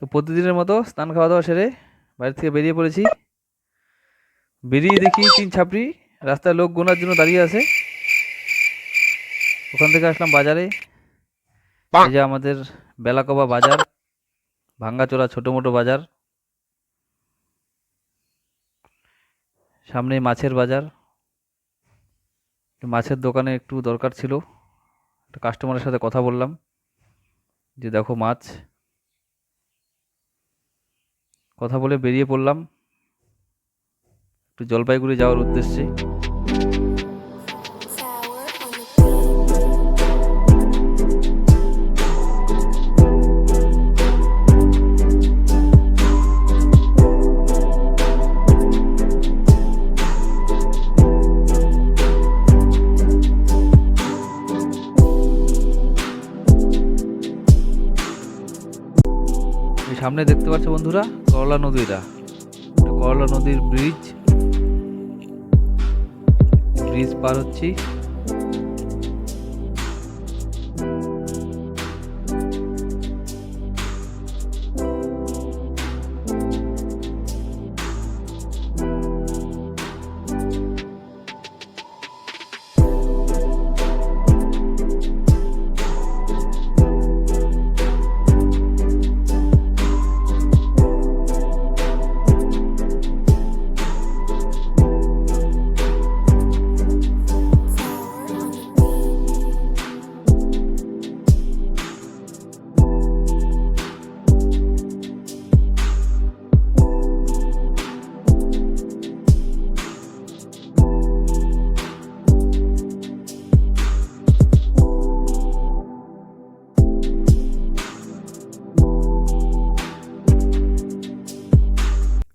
তো প্রতিদিনের মতো স্নান খাওয়া দাওয়া সেরে বাড়ি থেকে বেরিয়ে পড়েছি। বেরিয়ে দেখি 3 ছাপড়ি রাস্তায় লোক গোনার জন্য দাঁড়িয়ে আছে। ওখান থেকে আসলাম বাজারে। এই যে আমাদের বেলাকোবা বাজার, ভাঙ্গাচোরা ছোট মোটো বাজার। সামনে মাছের বাজার। মাছের দোকানে একটু দরকার ছিল, একটা কাস্টমারের সাথে কথা বললাম যে দেখো মাছ। কথা বলে বেরিয়ে পড়লাম একটু জলপাইগুড়ি যাওয়ার উদ্দেশ্যে। এই সামনে দেখতে পাচ্ছ বন্ধুরা করলা নদীটা, করলা নদীর ব্রিজ পার হচ্ছি।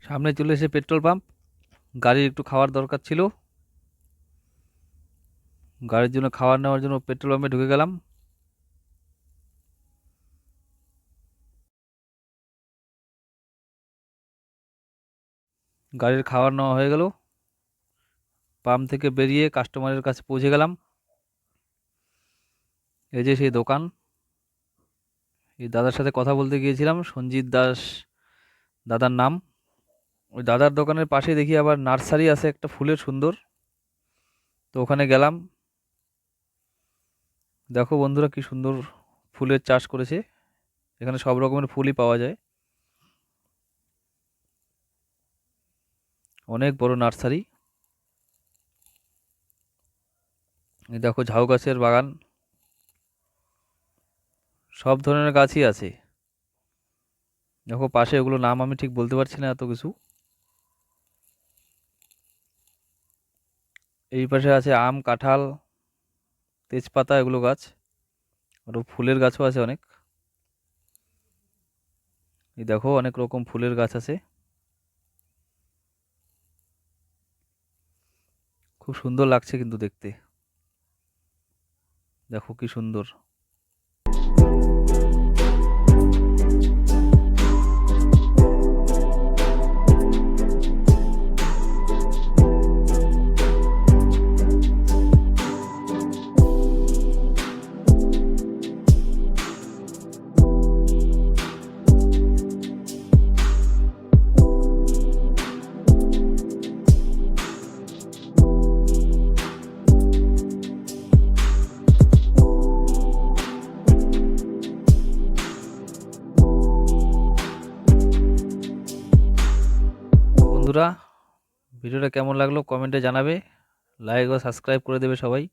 সামনে চলে এসে পেট্রোল পাম্প। গাড়ির একটু খাওয়ার দরকার ছিল, গাড়ির জন্য খাবার নেওয়ার জন্য পেট্রোল পাম্পে ঢুকে গেলাম। গাড়ির খাবার নেওয়া হয়ে গেল। পাম্প থেকে বেরিয়ে কাস্টমারের কাছে পৌঁছে গেলাম। এই যে সেই দোকান। এই দাদার সাথে কথা বলতে গিয়েছিলাম, সঞ্জিত দাস দাদার নাম। ওই দাদার দোকানের পাশে দেখি আবার নার্সারি আছে একটা ফুলের সুন্দর, তো ওখানে গেলাম। দেখো বন্ধুরা কি সুন্দর ফুলের চাষ করেছে, এখানে সব রকমের ফুলই পাওয়া যায়। অনেক বড় নার্সারি। এই দেখো ঝাউ গাছের বাগান, সব ধরনের গাছই আছে। দেখো পাশে এগুলো নাম আমি ঠিক বলতে পারছি না এত কিছু। এই পাশে আছে আম, কাঁঠাল, তেজপাতা, এগুলো গাছ। আরও ফুলের গাছও আছে অনেক। এই দেখো অনেক রকম ফুলের গাছ আছে, খুব সুন্দর লাগছে কিন্তু দেখতে। দেখো কি সুন্দর। বন্ধুরা ভিডিওটা কেমন লাগলো কমেন্টে জানাবে, লাইক ও সাবস্ক্রাইব করে দেবে সবাই।